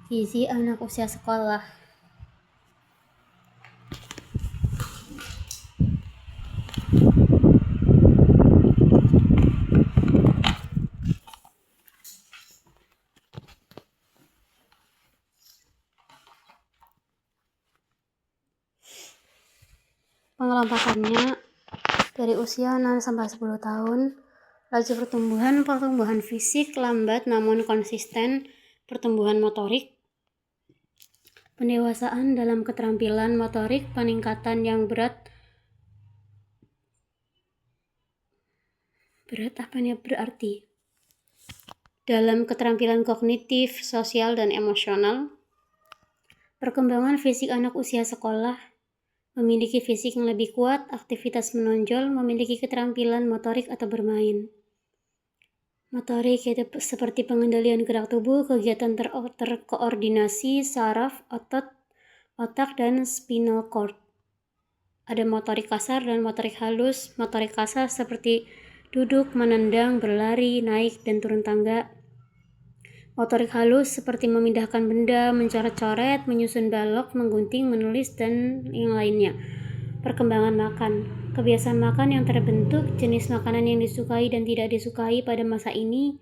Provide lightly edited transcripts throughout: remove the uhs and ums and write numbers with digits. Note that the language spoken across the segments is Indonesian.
Gizi anak usia sekolah. Pengelompokannya dari usia 6-10 tahun. Laju pertumbuhan fisik lambat namun konsisten, pertumbuhan motorik, pendewasaan dalam keterampilan motorik, peningkatan yang berarti dalam keterampilan kognitif, sosial, dan emosional. Perkembangan fisik anak usia sekolah, memiliki fisik yang lebih kuat, aktivitas menonjol, memiliki keterampilan motorik atau bermain. Motorik yaitu seperti pengendalian gerak tubuh, kegiatan terkoordinasi, saraf, otot, otak, dan spinal cord. Ada motorik kasar dan motorik halus. Motorik kasar seperti duduk, menendang, berlari, naik, dan turun tangga. Motorik halus seperti memindahkan benda, mencoret-coret, menyusun balok, menggunting, menulis, dan yang lainnya. Perkembangan makan. Kebiasaan makan yang terbentuk, jenis makanan yang disukai dan tidak disukai pada masa ini,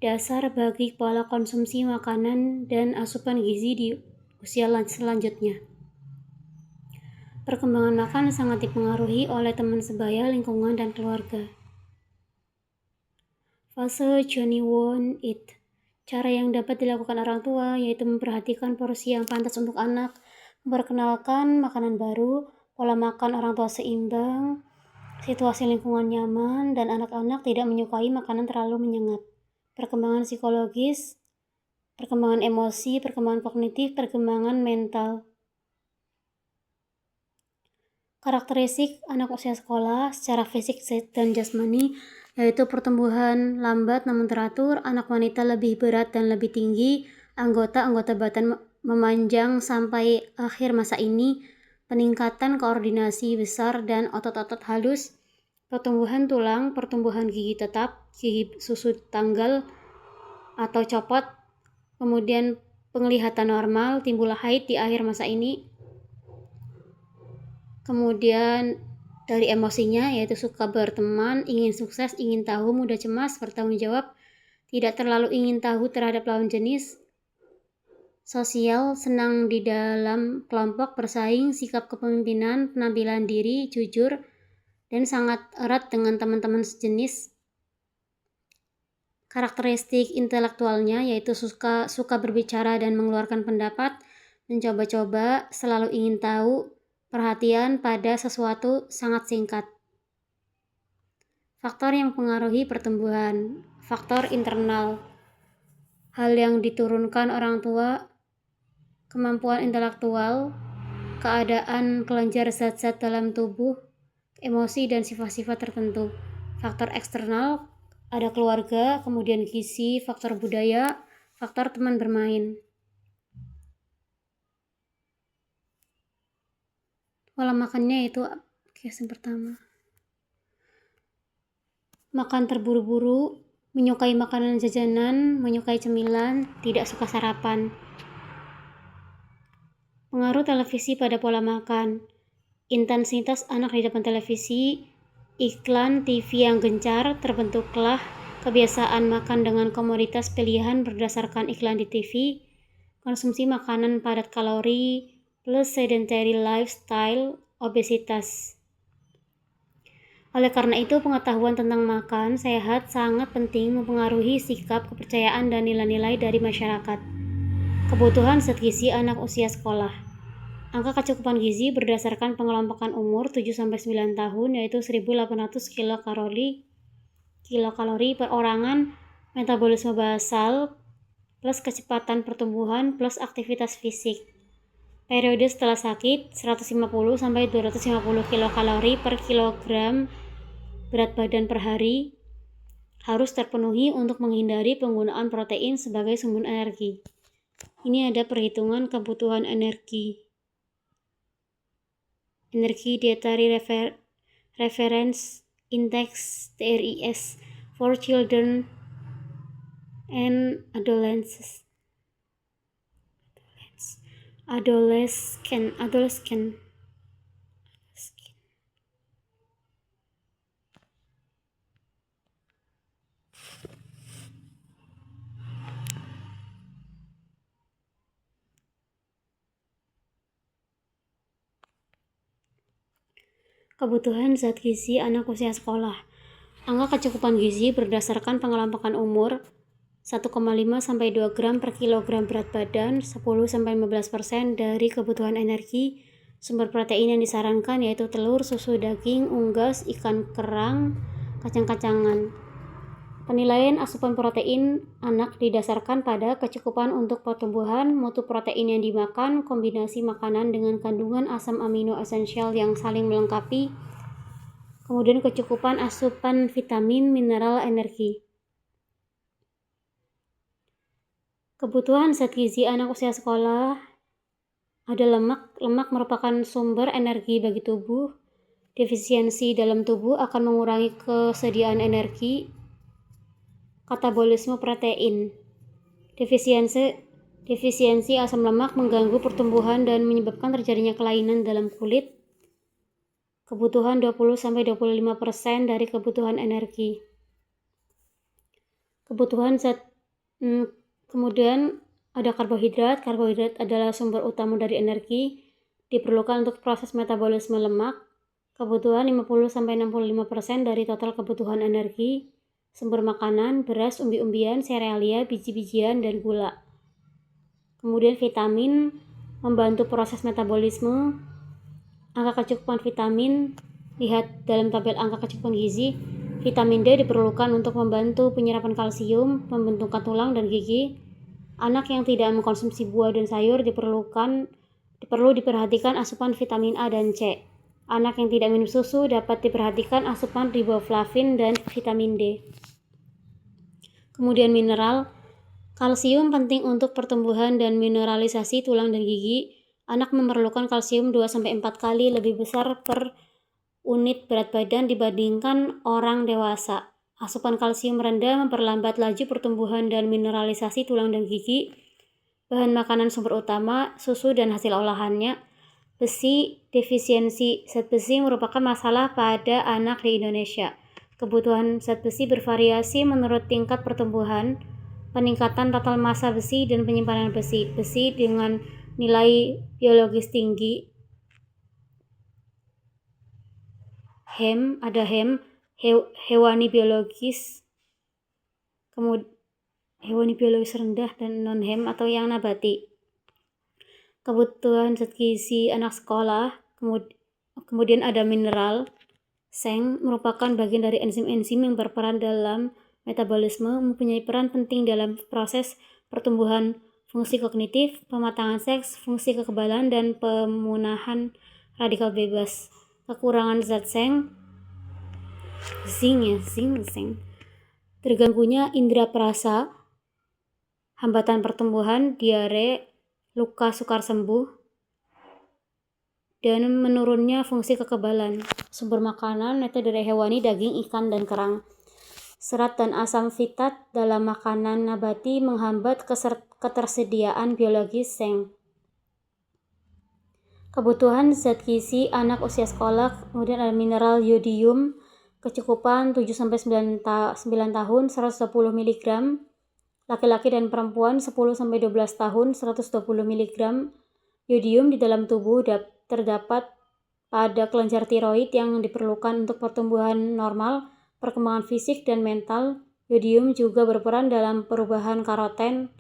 dasar bagi pola konsumsi makanan dan asupan gizi di usia selanjutnya. Perkembangan makan sangat dipengaruhi oleh teman sebaya, lingkungan, dan keluarga. Fase Johnny won't eat. Cara yang dapat dilakukan orang tua yaitu memperhatikan porsi yang pantas untuk anak, memperkenalkan makanan baru, pola makan orang tua seimbang, situasi lingkungan nyaman, dan anak-anak tidak menyukai makanan terlalu menyengat. Perkembangan psikologis, perkembangan emosi, perkembangan kognitif, perkembangan mental. Karakteristik anak usia sekolah secara fisik dan jasmani yaitu pertumbuhan lambat namun teratur, anak wanita lebih berat dan lebih tinggi, anggota badan memanjang sampai akhir masa ini, peningkatan koordinasi besar dan otot-otot halus, pertumbuhan tulang, pertumbuhan gigi tetap, gigi susu tanggal atau copot, kemudian penglihatan normal, timbul haid di akhir masa ini. Kemudian dari emosinya yaitu suka berteman, ingin sukses, ingin tahu, mudah cemas, bertanggung jawab, tidak terlalu ingin tahu terhadap lawan jenis. Sosial, senang di dalam kelompok, bersaing, sikap kepemimpinan, penampilan diri, jujur, dan sangat erat dengan teman-teman sejenis. Karakteristik intelektualnya yaitu suka berbicara dan mengeluarkan pendapat, mencoba-coba, selalu ingin tahu, perhatian pada sesuatu sangat singkat. Faktor yang mempengaruhi pertumbuhan. Faktor internal. Hal yang diturunkan orang tua, kemampuan intelektual, keadaan kelenjar zat-zat dalam tubuh, emosi dan sifat-sifat tertentu. Faktor eksternal, ada keluarga, kemudian gizi, faktor budaya, faktor teman bermain. Pola makannya itu yang pertama. Makan terburu-buru, menyukai makanan jajanan, menyukai cemilan, tidak suka sarapan. Pengaruh televisi pada pola makan. Intensitas anak di depan televisi, iklan TV yang gencar, terbentuklah kebiasaan makan dengan komoditas pilihan berdasarkan iklan di TV, konsumsi makanan padat kalori, plus sedentary lifestyle, obesitas. Oleh karena itu, pengetahuan tentang makan sehat sangat penting mempengaruhi sikap, kepercayaan, dan nilai-nilai dari masyarakat. Kebutuhan zat gizi anak usia sekolah. Angka kecukupan gizi berdasarkan pengelompokan umur 7-9 tahun yaitu 1.800 kilokalori per orangan, metabolisme basal plus kecepatan pertumbuhan plus aktivitas fisik. Periode setelah sakit 150-250 kilokalori per kilogram berat badan per hari harus terpenuhi untuk menghindari penggunaan protein sebagai sumber energi. Ini ada perhitungan kebutuhan energi Dietary Reference Index (TRIS) for Children and Adolescents. adolescent. Kebutuhan zat gizi anak usia sekolah. Angka kecukupan gizi berdasarkan pengelompokan umur 1,5 sampai 2 gram per kilogram berat badan, 10 sampai 15% dari kebutuhan energi. Sumber protein yang disarankan yaitu telur, susu, daging, unggas, ikan kerang, kacang-kacangan. Penilaian asupan protein anak didasarkan pada kecukupan untuk pertumbuhan, mutu protein yang dimakan, kombinasi makanan dengan kandungan asam amino esensial yang saling melengkapi, kemudian kecukupan asupan vitamin, mineral, energi. Kebutuhan zat gizi anak usia sekolah ada lemak. Lemak merupakan sumber energi bagi tubuh. Defisiensi dalam tubuh akan mengurangi kesediaan energi. Katabolisme protein. Defisiensi asam lemak mengganggu pertumbuhan dan menyebabkan terjadinya kelainan dalam kulit. Kebutuhan 20-25% dari kebutuhan energi. Kemudian ada karbohidrat. Karbohidrat adalah sumber utama dari energi, diperlukan untuk proses metabolisme lemak. Kebutuhan 50-65% dari total kebutuhan energi. Sumber makanan, beras, umbi-umbian, serealia, biji-bijian, dan gula. Kemudian vitamin membantu proses metabolisme. Angka kecukupan vitamin, lihat dalam tabel angka kecukupan gizi. Vitamin D diperlukan untuk membantu penyerapan kalsium, pembentukan tulang dan gigi. Anak yang tidak mengkonsumsi buah dan sayur perlu diperhatikan asupan vitamin A dan C. Anak yang tidak minum susu dapat diperhatikan asupan riboflavin dan vitamin D. Kemudian mineral. Kalsium penting untuk pertumbuhan dan mineralisasi tulang dan gigi. Anak memerlukan kalsium 2-4 kali lebih besar per unit berat badan dibandingkan orang dewasa. Asupan kalsium rendah memperlambat laju pertumbuhan dan mineralisasi tulang dan gigi. Bahan makanan sumber utama, susu dan hasil olahannya. Besi, defisiensi zat besi merupakan masalah pada anak di Indonesia. Kebutuhan zat besi bervariasi menurut tingkat pertumbuhan, peningkatan total massa besi, dan penyimpanan besi. Besi dengan nilai biologis tinggi. Hewani biologis, kemudian hewani biologis rendah, dan non-hem atau yang nabati. Kebutuhan zat gizi anak sekolah, kemudian ada mineral. Seng merupakan bagian dari enzim-enzim yang berperan dalam metabolisme, mempunyai peran penting dalam proses pertumbuhan, fungsi kognitif, pematangan seks, fungsi kekebalan, dan pemunahan radikal bebas. Kekurangan zat seng, zinc, terganggunya indera perasa, hambatan pertumbuhan, diare, luka sukar sembuh, dan menurunnya fungsi kekebalan. Sumber makanan itu dari hewani, daging, ikan, dan kerang. Serat dan asam fitat dalam makanan nabati menghambat ketersediaan biologis seng. Kebutuhan zat gizi anak usia sekolah, kemudian ada mineral yodium, kecukupan 7-9 tahun 120 mg, laki-laki dan perempuan 10-12 tahun 120 mg. Yodium di dalam tubuh terdapat pada kelenjar tiroid yang diperlukan untuk pertumbuhan normal, perkembangan fisik, dan mental. Yodium juga berperan dalam perubahan karoten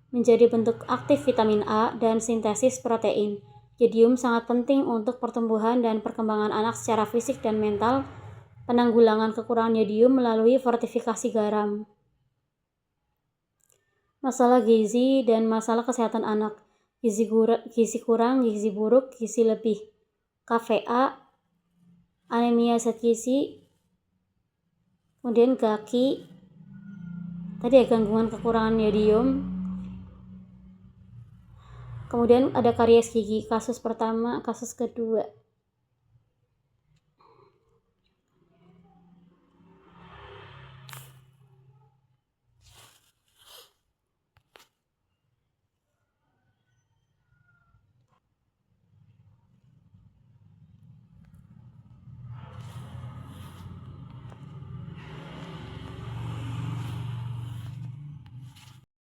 menjadi bentuk aktif vitamin A dan sintesis protein. Yodium sangat penting untuk pertumbuhan dan perkembangan anak secara fisik dan mental. Penanggulangan kekurangan yodium melalui fortifikasi garam. Masalah gizi dan masalah kesehatan anak. Gizi kurang, gizi buruk, gizi lebih. KVA, anemia zat gizi, kemudian GAKI, tadi ya gangguan kekurangan yodium. Kemudian ada karies gigi, kasus pertama, kasus kedua.